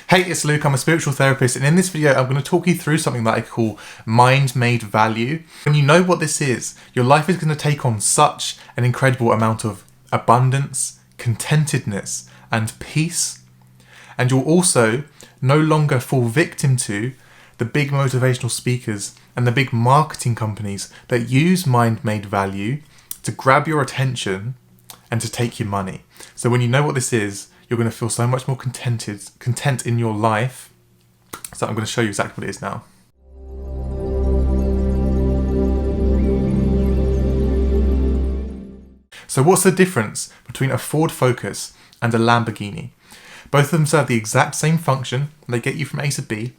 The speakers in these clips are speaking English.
Hey, it's Luke, I'm a spiritual therapist, and in this video I'm going to talk you through something that I call mind-made value. When you know what this is, your life is going to take on such an incredible amount of abundance, contentedness, and peace. And you'll also no longer fall victim to the big motivational speakers and the big marketing companies that use mind-made value to grab your attention and to take your money. So when you know what this is, you're going to feel so much more content in your life. So I'm going to show you exactly what it is now. So what's the difference between a Ford Focus and a Lamborghini? Both of them serve the exact same function. They get you from A to B.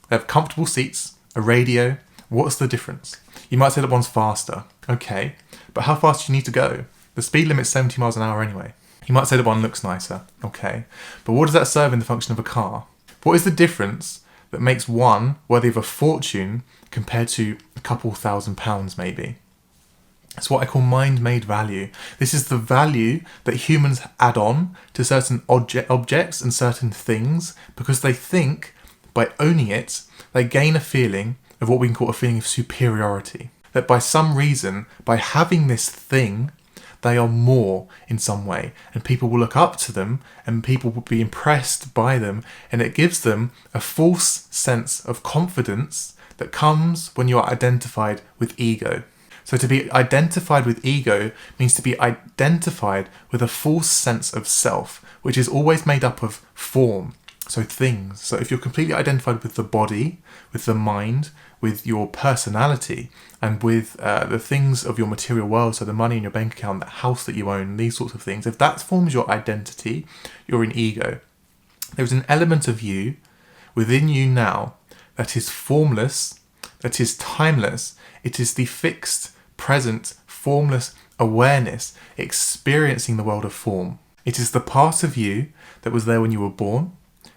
They have comfortable seats, a radio. What's the difference? You might say that one's faster. Okay, but how fast do you need to go? The speed limit's 70 miles an hour anyway. You might say that one looks nicer. Okay, but what does that serve in the function of a car? What is the difference that makes one worthy of a fortune compared to a couple £1,000 maybe? It's what I call mind-made value. This is the value that humans add on to certain objects and certain things because they think by owning it, they gain a feeling of what we can call a feeling of superiority. That by some reason, by having this thing, they are more in some way, and people will look up to them and people will be impressed by them, and it gives them a false sense of confidence that comes when you are identified with ego. So to be identified with ego means to be identified with a false sense of self, which is always made up of form, so things. So if you're completely identified with the body, with the mind, with your personality, and with the things of your material world, so the money in your bank account, the house that you own, these sorts of things, if that forms your identity, you're in ego. There's an element of you within you now that is formless, that is timeless. It is the fixed, present, formless awareness experiencing the world of form. It is the part of you that was there when you were born,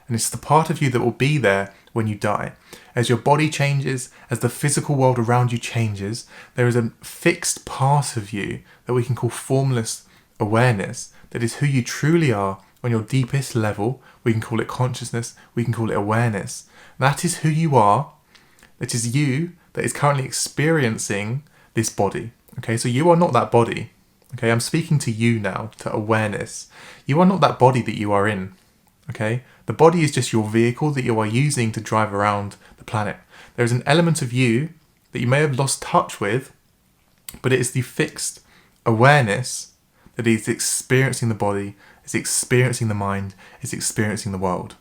and it's the part of you that will be there when you die. As your body changes, as the physical world around you changes, there is a fixed part of you that we can call formless awareness, that is who you truly are on your deepest level. We can call it consciousness, we can call it awareness. That is who you are, that is you that is currently experiencing this body. Okay, so you are not that body. Okay, I'm speaking to you now, to awareness. You are not that body that you are in. Okay, the body is just your vehicle that you are using to drive around the planet. There is an element of you that you may have lost touch with, but it is the fixed awareness that is experiencing the body, is experiencing the mind, is experiencing the world.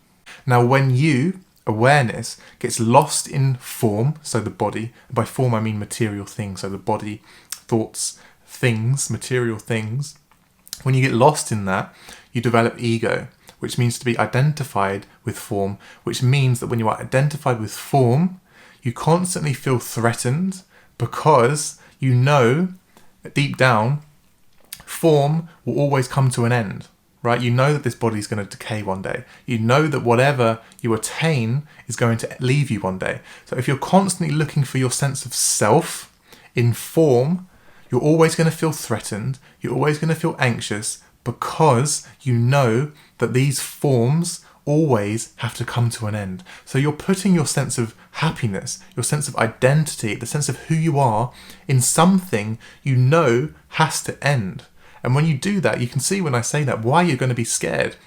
Now, when you, awareness, gets lost in form, so the body, by form I mean material things, so the body, thoughts, things, material things, when you get lost in that, you develop ego, which means to be identified with form, which means that when you are identified with form, you constantly feel threatened because you know that deep down, form will always come to an end, right? You know that this body is going to decay one day. You know that whatever you attain is going to leave you one day. So if you're constantly looking for your sense of self in form, you're always going to feel threatened. You're always going to feel anxious because you know that these forms always have to come to an end. So you're putting your sense of happiness, your sense of identity, the sense of who you are in something you know has to end. And when you do that, you can see when I say that why you're going to be scared.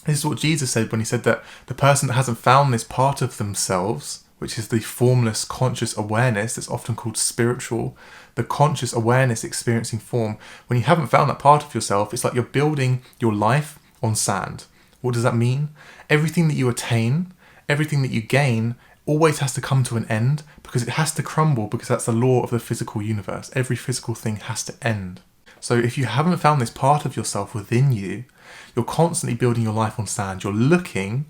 This is what Jesus said when he said that the person that hasn't found this part of themselves, which is the formless conscious awareness that's often called spiritual, the conscious awareness experiencing form, when you haven't found that part of yourself, it's like you're building your life on sand. What does that mean? Everything that you attain, everything that you gain, always has to come to an end because it has to crumble, because that's the law of the physical universe. Every physical thing has to end. So if you haven't found this part of yourself within you, you're constantly building your life on sand. You're looking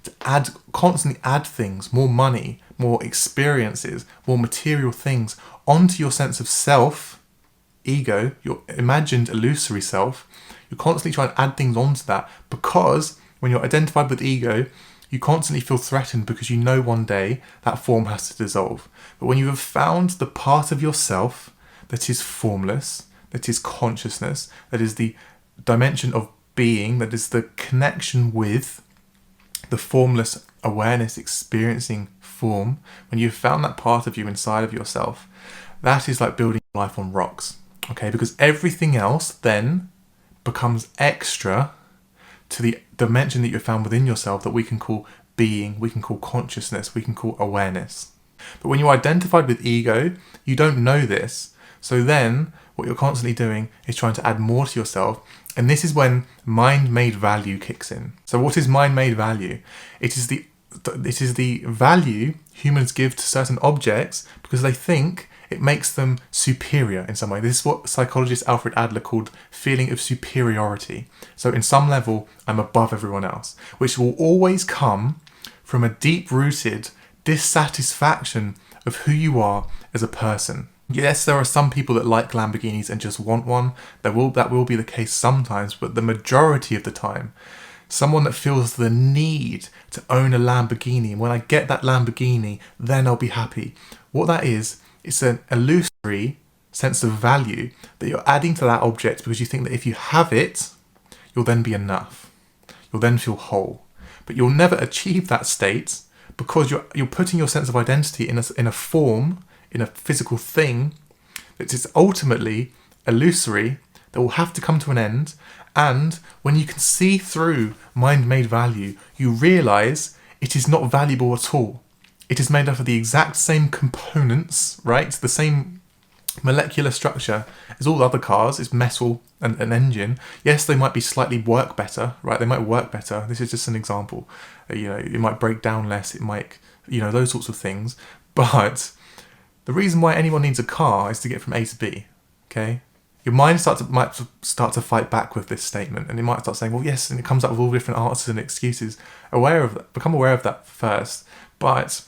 to constantly add things, more money, more experiences, more material things onto your sense of self, ego, your imagined illusory self. You're constantly trying to add things onto that because when you're identified with ego, you constantly feel threatened because you know one day that form has to dissolve. But when you have found the part of yourself that is formless, that is consciousness, that is the dimension of being, that is the connection with the formless awareness experiencing form, when you've found that part of you inside of yourself, that is like building life on rocks. Okay, because everything else then becomes extra to the dimension that you've found within yourself that we can call being, we can call consciousness, we can call awareness. But when you're identified with ego, you don't know this. So then what you're constantly doing is trying to add more to yourself. And this is when mind-made value kicks in. So what is mind-made value? It is the value humans give to certain objects because they think it makes them superior in some way. This is what psychologist Alfred Adler called feeling of superiority. So in some level, I'm above everyone else, which will always come from a deep-rooted dissatisfaction of who you are as a person. Yes, there are some people that like Lamborghinis and just want one. That will be the case sometimes, but the majority of the time, someone that feels the need to own a Lamborghini, and when I get that Lamborghini, then I'll be happy. What that is, it's an illusory sense of value that you're adding to that object because you think that if you have it, you'll then be enough. You'll then feel whole. But you'll never achieve that state because you're putting your sense of identity in a form, in a physical thing that is ultimately illusory, that will have to come to an end. And when you can see through mind-made value, you realise it is not valuable at all. It is made up of the exact same components, right? The same molecular structure as all other cars. It's metal and an engine. Yes, they might be slightly work better, right? They might work better. This is just an example. It might break down less. It might, those sorts of things. But the reason why anyone needs a car is to get from A to B, okay? Your mind might start to fight back with this statement, and it might start saying, well, yes, and it comes up with all different answers and excuses. Become aware of that first. But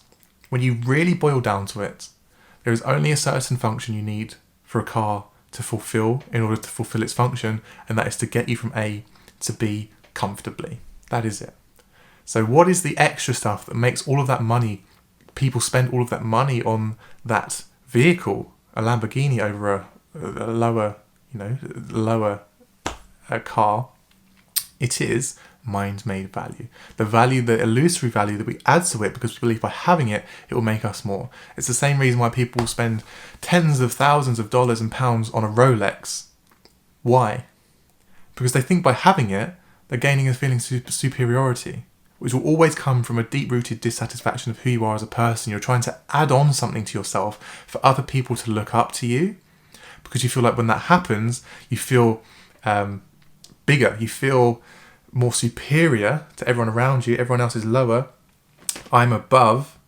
when you really boil down to it, there is only a certain function you need for a car to fulfill in order to fulfill its function, and that is to get you from A to B comfortably. That is it. So what is the extra stuff that makes all of that money, people spend all of that money on that vehicle, a Lamborghini, over a lower car? It is mind-made value. The illusory value that we add to it because we believe by having it, it will make us more. It's the same reason why people spend tens of thousands of dollars and pounds on a Rolex. Why? Because they think by having it, they're gaining a feeling of superiority, which will always come from a deep-rooted dissatisfaction of who you are as a person. You're trying to add on something to yourself for other people to look up to you, because you feel like when that happens, you feel bigger. You feel more superior to everyone around you. Everyone else is lower. I'm above,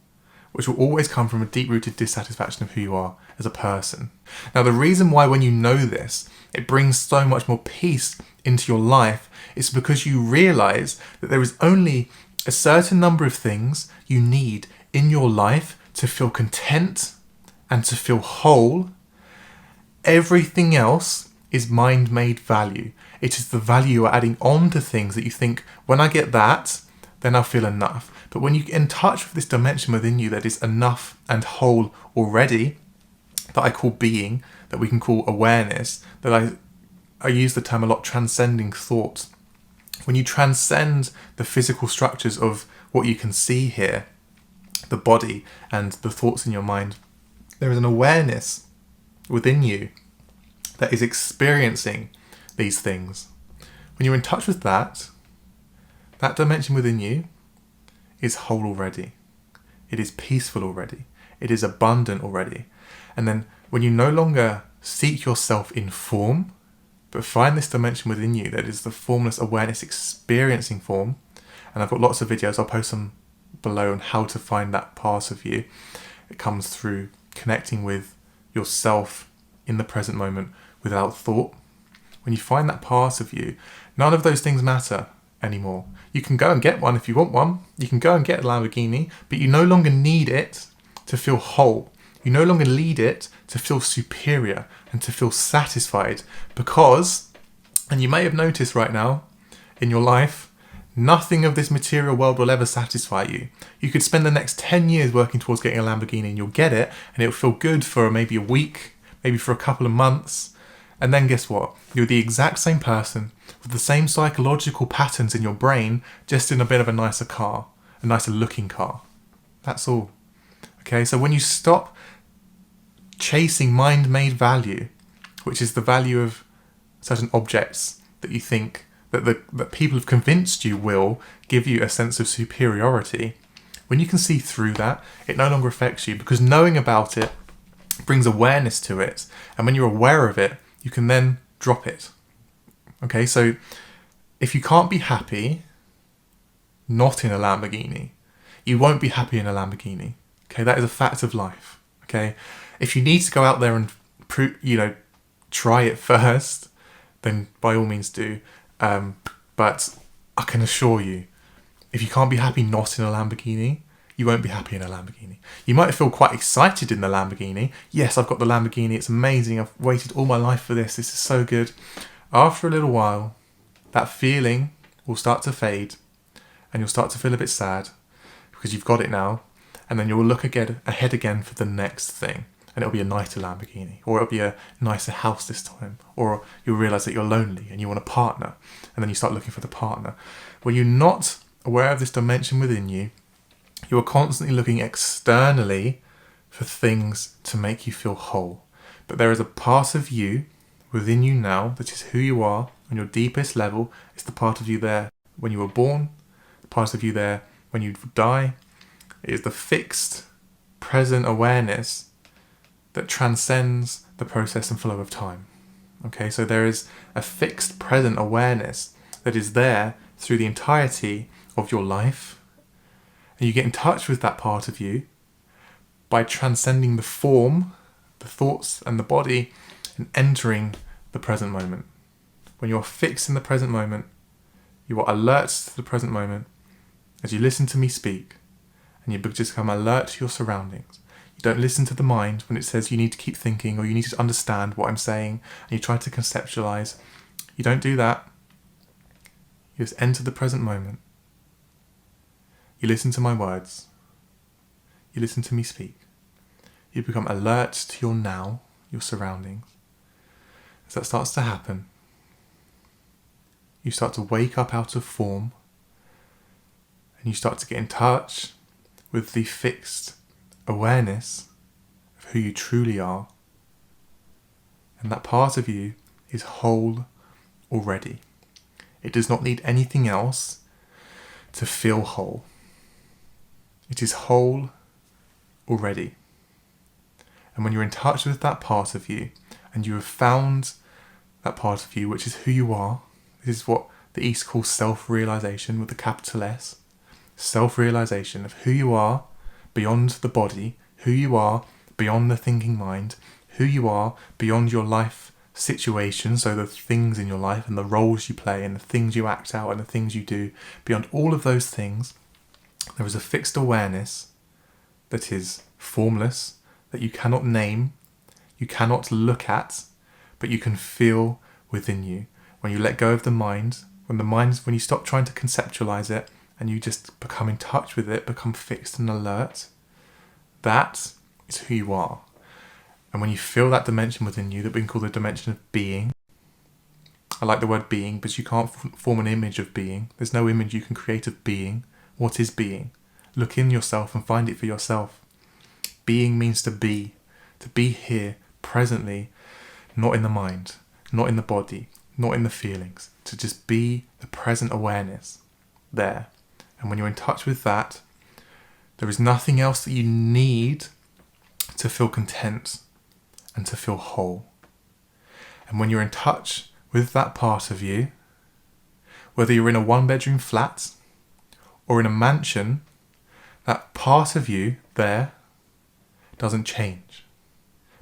which will always come from a deep-rooted dissatisfaction of who you are as a person. Now, the reason why when you know this, it brings so much more peace into your life is because you realize that there is only a certain number of things you need in your life to feel content and to feel whole. Everything else is mind-made value. It is the value you're adding on to things that you think, when I get that, then I'll feel enough. But when you get in touch with this dimension within you that is enough and whole already, that I call being, that we can call awareness, that I use the term a lot, transcending thoughts. When you transcend the physical structures of what you can see here, the body and the thoughts in your mind, there is an awareness within you that is experiencing these things. When you're in touch with that dimension within you is whole already. It is peaceful already. It is abundant already. And then when you no longer seek yourself in form, but find this dimension within you that is the formless awareness experiencing form, and I've got lots of videos, I'll post them below on how to find that part of you. It comes through connecting with yourself in the present moment without thought. When you find that part of you, none of those things matter anymore. You can go and get one if you want one. You can go and get a Lamborghini, but you no longer need it to feel whole. You no longer need it to feel superior and to feel satisfied because, and you may have noticed right now in your life, nothing of this material world will ever satisfy you. You could spend the next 10 years working towards getting a Lamborghini and you'll get it and it'll feel good for maybe a week, maybe for a couple of months, And then guess what? You're the exact same person with the same psychological patterns in your brain, just in a bit of a nicer car, a nicer looking car. That's all. Okay, so when you stop chasing mind-made value, which is the value of certain objects that you think that people have convinced you will give you a sense of superiority, when you can see through that, it no longer affects you, because knowing about it brings awareness to it. And when you're aware of it, you can then drop it. Okay, so if you can't be happy not in a Lamborghini, you won't be happy in a Lamborghini. Okay, that is a fact of life. Okay, if you need to go out there and try it first, then by all means do. But I can assure you, if you can't be happy not in a Lamborghini, you won't be happy in a Lamborghini. You might feel quite excited in the Lamborghini. Yes, I've got the Lamborghini. It's amazing. I've waited all my life for this. This is so good. After a little while, that feeling will start to fade, and you'll start to feel a bit sad because you've got it now. And then you'll look ahead again for the next thing. And it'll be a nicer Lamborghini, or it'll be a nicer house this time, or you'll realise that you're lonely and you want a partner, and then you start looking for the partner. When you're not aware of this dimension within you, you are constantly looking externally for things to make you feel whole. But there is a part of you within you now that is who you are on your deepest level. It's the part of you there when you were born, the part of you there when you die. It is the fixed, present awareness that transcends the process and flow of time. Okay, so there is a fixed, present awareness that is there through the entirety of your life. And you get in touch with that part of you by transcending the form, the thoughts and the body, and entering the present moment. When you're fixed in the present moment, you are alert to the present moment as you listen to me speak, and you just become alert to your surroundings. You don't listen to the mind when it says you need to keep thinking or you need to understand what I'm saying, and you try to conceptualize. You don't do that. You just enter the present moment. You listen to my words. You listen to me speak. You become alert to your now, your surroundings. As that starts to happen, you start to wake up out of form, and you start to get in touch with the fixed awareness of who you truly are. And that part of you is whole already. It does not need anything else to feel whole. It is whole already. And when you're in touch with that part of you, and you have found that part of you, which is who you are, this is what the East calls self-realization with a capital S. Self-realization of who you are beyond the body, who you are beyond the thinking mind, who you are beyond your life situation, so the things in your life and the roles you play and the things you act out and the things you do. Beyond all of those things, there is a fixed awareness that is formless, that you cannot name, you cannot look at, but you can feel within you. When you let go of the mind, when you stop trying to conceptualize it and you just become in touch with it, become fixed and alert, that is who you are. And when you feel that dimension within you that we can call the dimension of being, I like the word being, but you can't form an image of being. There's no image you can create of being. What is being? Look in yourself and find it for yourself. Being means to be here, presently, not in the mind, not in the body, not in the feelings, to just be the present awareness there. And when you're in touch with that, there is nothing else that you need to feel content and to feel whole. And when you're in touch with that part of you, whether you're in a one-bedroom flat or in a mansion, that part of you there doesn't change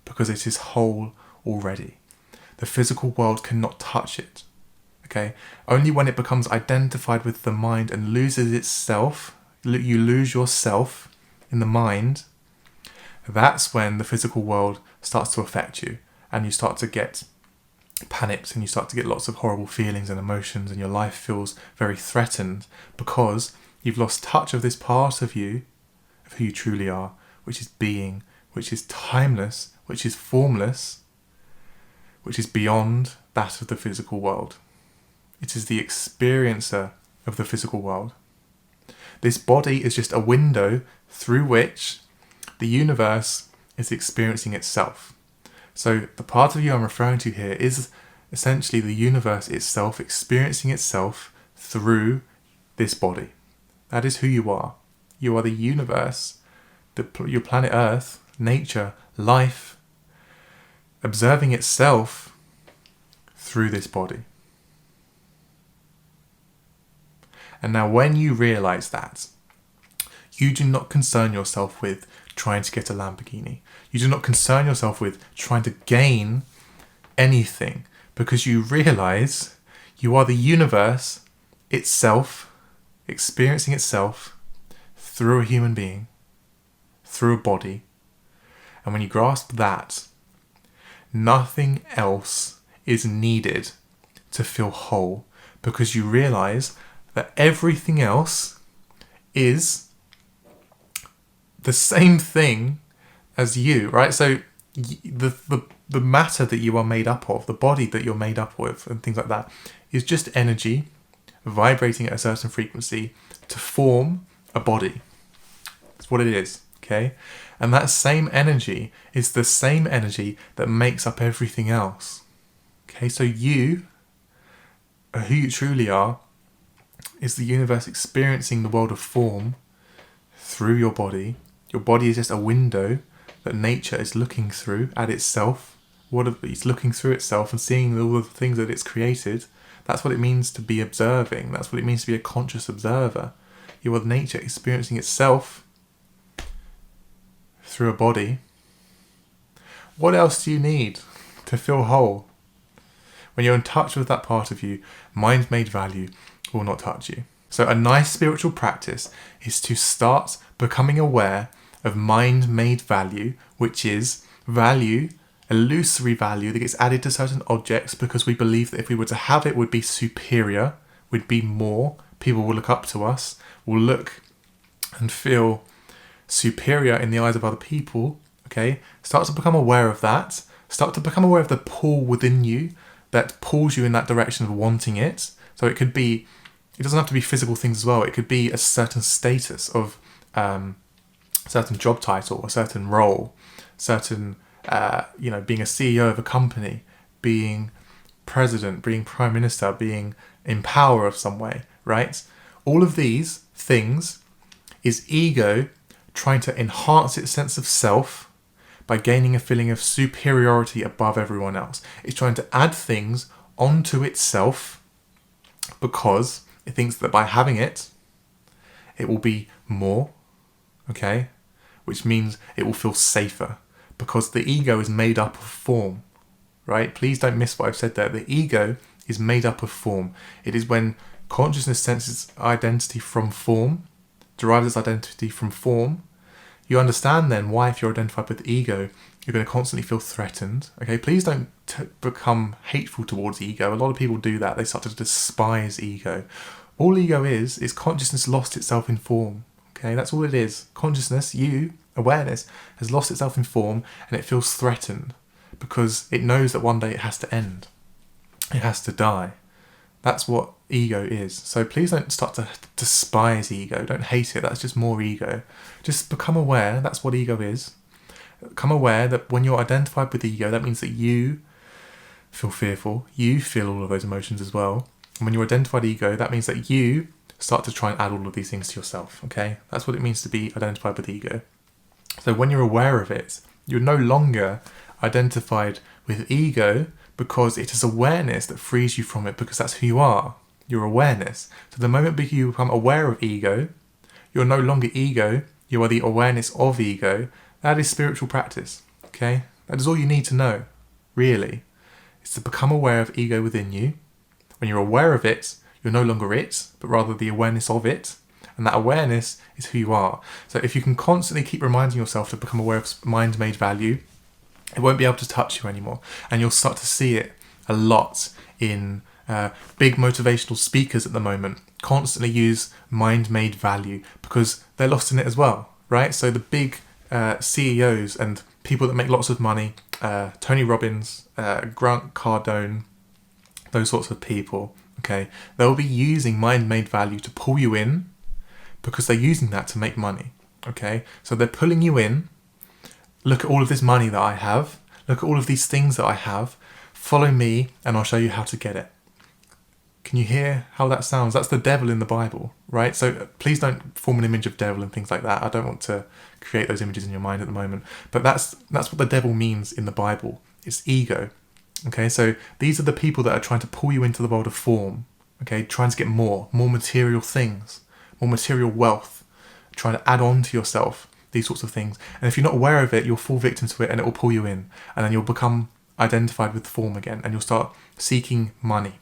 because it is whole already. The physical world cannot touch it. Okay? Only when it becomes identified with the mind and loses itself, you lose yourself in the mind, that's when the physical world starts to affect you and you start to get panicked and you start to get lots of horrible feelings and emotions and your life feels very threatened because you've lost touch of this part of you, of who you truly are, which is being, which is timeless, which is formless, which is beyond that of the physical world. It is the experiencer of the physical world. This body is just a window through which the universe is experiencing itself. So the part of you I'm referring to here is essentially the universe itself experiencing itself through this body. That is who you are. You are the universe, your planet Earth, nature, life, observing itself through this body. And now when you realize that, you do not concern yourself with trying to get a Lamborghini. You do not concern yourself with trying to gain anything, because you realize you are the universe itself, experiencing itself through a human being, through a body. And when you grasp that, nothing else is needed to feel whole, because you realize that everything else is the same thing as you, right? So the matter that you are made up of, the body that you're made up with, and things like that, is just energy vibrating at a certain frequency to form a body. That's what it is, okay? And that same energy is the same energy that makes up everything else. Okay, so you, who you truly are, is the universe experiencing the world of form through your body. Your body is just a window that nature is looking through at itself. It's looking through itself and seeing all the things that it's created. That's what it means to be observing. That's what it means to be a conscious observer. You are nature experiencing itself through a body. What else do you need to feel whole? When you're in touch with that part of you, mind-made value will not touch you. So a nice spiritual practice is to start becoming aware of mind-made value, which is value, illusory value that gets added to certain objects because we believe that if we were to have it, would be superior, would be more, people will look up to us, will look and feel superior in the eyes of other people. Okay, start to become aware of that. Start to become aware of the pull within you that pulls you in that direction of wanting it. So it could be, it doesn't have to be physical things as well. It could be a certain status of certain job title, a certain role, certain, being a CEO of a company, being president, being prime minister, being in power of some way, right? All of these things is ego trying to enhance its sense of self by gaining a feeling of superiority above everyone else. It's trying to add things onto itself because it thinks that by having it, it will be more, okay? Which means it will feel safer because the ego is made up of form, right? Please don't miss what I've said there. The ego is made up of form. It is when consciousness senses identity from form, derives its identity from form. You understand then why, if you're identified with ego, you're going to constantly feel threatened. Okay, please don't become hateful towards ego. A lot of people do that. They start to despise ego. All ego is consciousness lost itself in form. Okay, that's all it is. Consciousness, awareness, has lost itself in form and it feels threatened because it knows that one day it has to end. It has to die. That's what ego is. So please don't start to despise ego. Don't hate it. That's just more ego. Just become aware that's what ego is. Become aware that when you're identified with ego, that means that you feel fearful. You feel all of those emotions as well. And when you're identified ego, that means that you start to try and add all of these things to yourself. Okay? That's what it means to be identified with ego. So when you're aware of it, you're no longer identified with ego, because it is awareness that frees you from it, because that's who you are. Your awareness. So the moment you become aware of ego, you're no longer ego, you are the awareness of ego. That is spiritual practice. Okay? That is all you need to know, really. It's to become aware of ego within you. When you're aware of it, you're no longer it, but rather the awareness of it. And that awareness is who you are. So if you can constantly keep reminding yourself to become aware of mind-made value, it won't be able to touch you anymore. And you'll start to see it a lot in big motivational speakers at the moment. Constantly use mind-made value because they're lost in it as well, right? So the big CEOs and people that make lots of money Tony Robbins, Grant Cardone, those sorts of people, okay, they'll be using mind-made value to pull you in because they're using that to make money, okay? So they're pulling you in. Look at all of this money that I have. Look at all of these things that I have. Follow me and I'll show you how to get it. Can you hear how that sounds? That's the devil in the Bible, right? So please don't form an image of devil and things like that. I don't want to create those images in your mind at the moment. But that's what the devil means in the Bible. It's ego. Okay, so these are the people that are trying to pull you into the world of form. Okay, trying to get more material things, more material wealth, trying to add on to yourself, these sorts of things. And if you're not aware of it, you'll fall victim to it and it will pull you in. And then you'll become identified with form again and you'll start seeking money,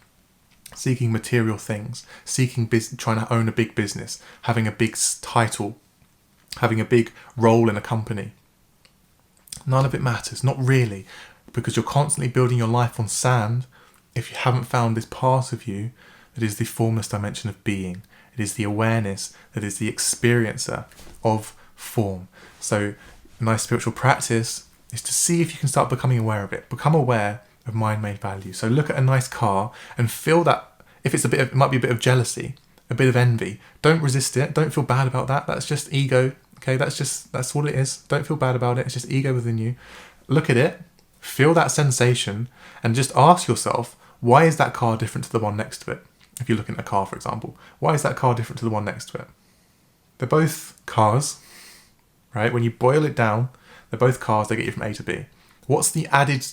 seeking material things, trying to own a big business, having a big title, having a big role in a company. None of it matters, not really, because you're constantly building your life on sand if you haven't found this part of you that is the formless dimension of being. It is the awareness that is the experiencer of form. So a nice spiritual practice is to see if you can start becoming aware of it. Become aware of mind-made value. So look at a nice car and feel that, if it's it might be a bit of jealousy, a bit of envy. Don't resist it. Don't feel bad about that. That's just ego. Okay, that's what it is. Don't feel bad about it. It's just ego within you. Look at it, feel that sensation, and just ask yourself, why is that car different to the one next to it? If you're looking at a car, for example, why is that car different to the one next to it? They're both cars, right? When you boil it down, they're both cars. They get you from A to B. What's the added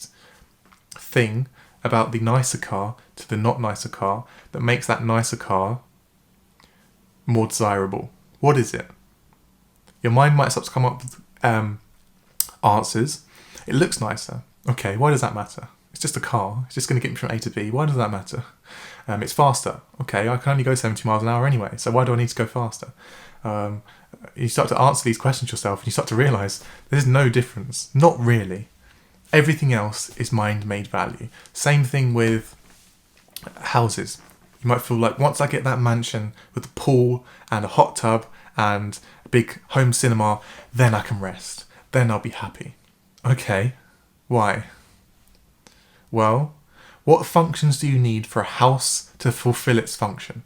thing about the nicer car to the not nicer car that makes that nicer car more desirable? What is it? Your mind might start to come up with answers. It looks nicer. Okay, why does that matter? It's just a car. It's just going to get me from A to B. Why does that matter? It's faster. Okay, I can only go 70 miles an hour anyway, so why do I need to go faster? You start to answer these questions yourself and you start to realise there's no difference. Not really. Everything else is mind-made value. Same thing with houses. You might feel like once I get that mansion with a pool and a hot tub and a big home cinema, then I can rest. Then I'll be happy. Okay, why? Well, what functions do you need for a house to fulfill its function?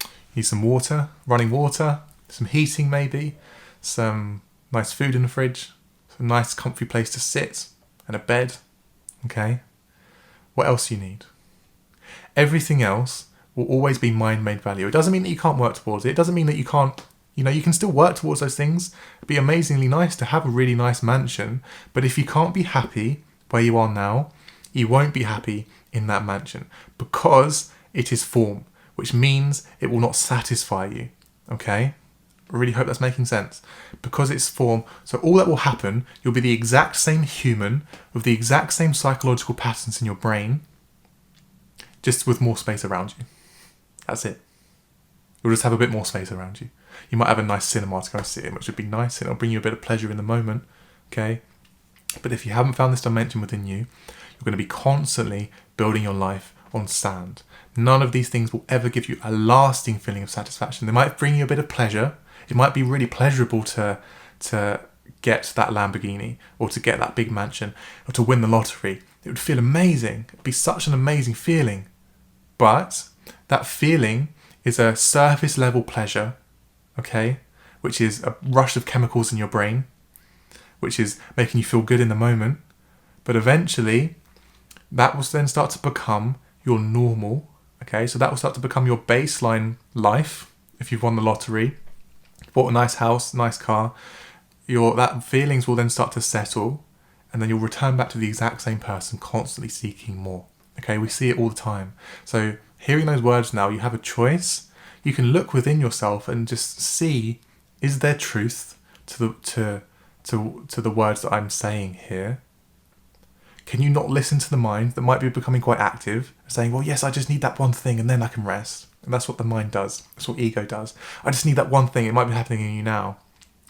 You need some water, running water, some heating maybe, some nice food in the fridge, some nice comfy place to sit, and a bed. Okay, what else do you need? Everything else will always be mind-made value. It doesn't mean that you can't work towards it. It doesn't mean that you can't, you can still work towards those things. It'd be amazingly nice to have a really nice mansion, but if you can't be happy where you are now, you won't be happy in that mansion because it is form, which means it will not satisfy you. Okay? I really hope that's making sense. Because it's form, so all that will happen, you'll be the exact same human with the exact same psychological patterns in your brain, just with more space around you. That's it. You'll just have a bit more space around you. You might have a nice cinema to go sit in, which would be nice, and it'll bring you a bit of pleasure in the moment. Okay? But if you haven't found this dimension within you, you're going to be constantly building your life on sand. None of these things will ever give you a lasting feeling of satisfaction. They might bring you a bit of pleasure. It might be really pleasurable to get that Lamborghini or to get that big mansion or to win the lottery. It would feel amazing. It'd be such an amazing feeling. But that feeling is a surface level pleasure, okay, which is a rush of chemicals in your brain, which is making you feel good in the moment. But eventually, that will then start to become your normal, okay? So that will start to become your baseline life if you've won the lottery, bought a nice house, nice car. That feelings will then start to settle, and then you'll return back to the exact same person, constantly seeking more. Okay, we see it all the time. So hearing those words now, you have a choice. You can look within yourself and just see, is there truth to the words that I'm saying here? Can you not listen to the mind that might be becoming quite active, saying, well, yes, I just need that one thing and then I can rest. And that's what the mind does. That's what ego does. I just need that one thing. It might be happening in you now.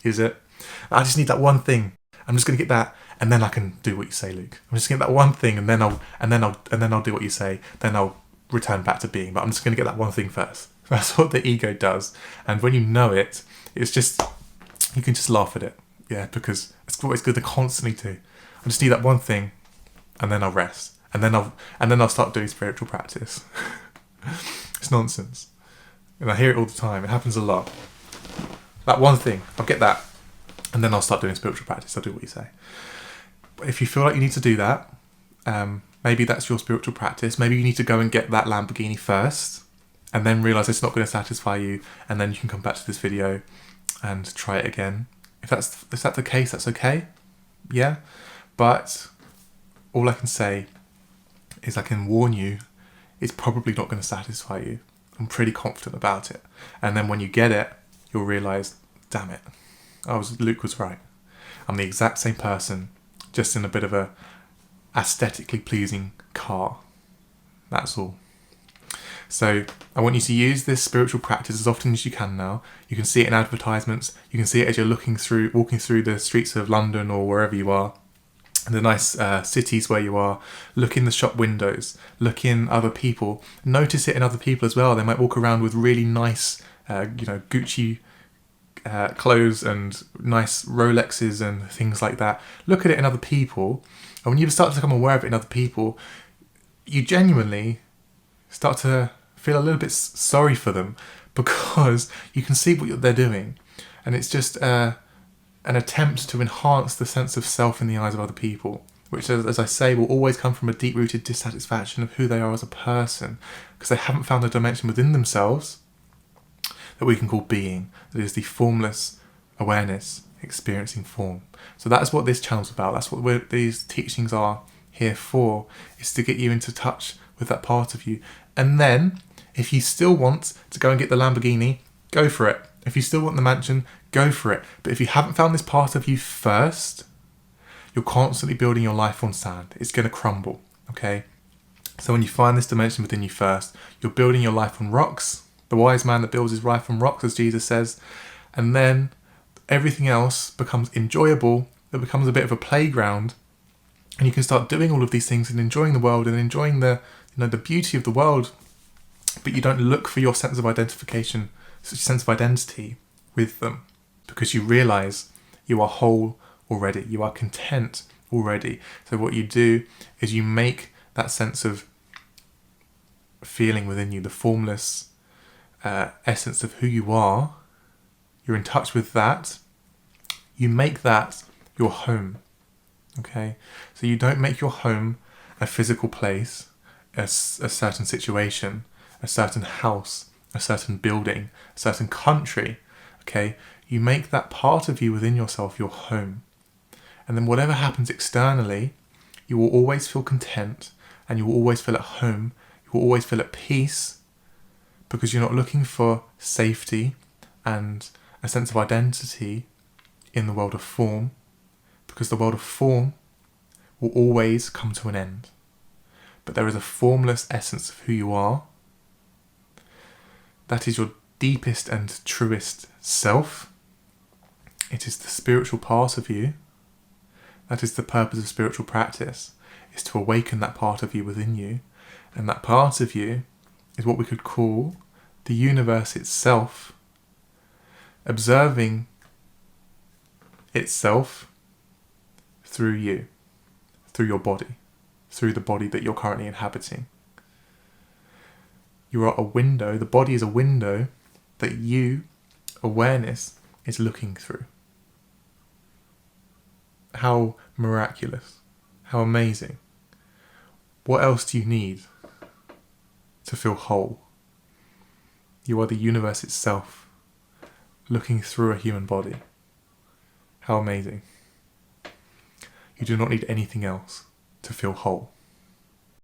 Is it? I just need that one thing. I'm just going to get that and then I can do what you say, Luke. I'm just going to get that one thing and then I'll do what you say. Then I'll return back to being. But I'm just going to get that one thing first. That's what the ego does. And when you know it, it's just, you can just laugh at it. Yeah, because it's what it's good to constantly do. I just need that one thing. and then I'll rest, and then I'll start doing spiritual practice. It's nonsense, and I hear it all the time. It happens a lot. That one thing, I'll get that, and then I'll start doing spiritual practice. I'll do what you say. But if you feel like you need to do that, maybe that's your spiritual practice. Maybe you need to go and get that Lamborghini first, and then realise it's not going to satisfy you, and then you can come back to this video and try it again. If that's the case, that's okay. Yeah, but all I can say is I can warn you, it's probably not going to satisfy you. I'm pretty confident about it. And then when you get it, you'll realise, damn it, Luke was right. I'm the exact same person, just in a bit of a aesthetically pleasing car. That's all. So I want you to use this spiritual practice as often as you can now. You can see it in advertisements. You can see it as you're walking through the streets of London or wherever you are, in the nice cities where you are. Look in the shop windows. Look in other people. Notice it in other people as well. They might walk around with really nice, Gucci clothes and nice Rolexes and things like that. Look at it in other people, and when you start to become aware of it in other people, you genuinely start to feel a little bit sorry for them, because you can see what they're doing, and it's just an attempt to enhance the sense of self in the eyes of other people, which, as I say, will always come from a deep-rooted dissatisfaction of who they are as a person, because they haven't found a dimension within themselves that we can call being, that is the formless awareness experiencing form. So that's what this channel's about. That's what these teachings are here for, is to get you into touch with that part of you. And then, if you still want to go and get the Lamborghini, go for it. If you still want the mansion, go for it. But if you haven't found this part of you first, you're constantly building your life on sand. It's going to crumble, okay? So when you find this dimension within you first, you're building your life on rocks. The wise man that builds his life on rocks, as Jesus says. And then everything else becomes enjoyable. It becomes a bit of a playground. And you can start doing all of these things and enjoying the world and enjoying the beauty of the world. But you don't look for your sense of identification, sense of identity with them, because you realise you are whole already. You are content already. So what you do is you make that sense of feeling within you, the formless essence of who you are. You're in touch with that. You make that your home. Okay? So you don't make your home a physical place, a certain situation, a certain house, a certain building, a certain country. Okay? You make that part of you within yourself your home. And then whatever happens externally, you will always feel content, and you will always feel at home. You will always feel at peace, because you're not looking for safety and a sense of identity in the world of form, because the world of form will always come to an end. But there is a formless essence of who you are. That is your deepest and truest self. It is the spiritual part of you. That is the purpose of spiritual practice, is to awaken that part of you within you. And that part of you is what we could call the universe itself, observing itself through you, through your body, through the body that you're currently inhabiting. You are a window, the body is a window that you, awareness, is looking through. How miraculous, how amazing. What else do you need to feel whole? You are the universe itself, looking through a human body. How amazing. You do not need anything else to feel whole.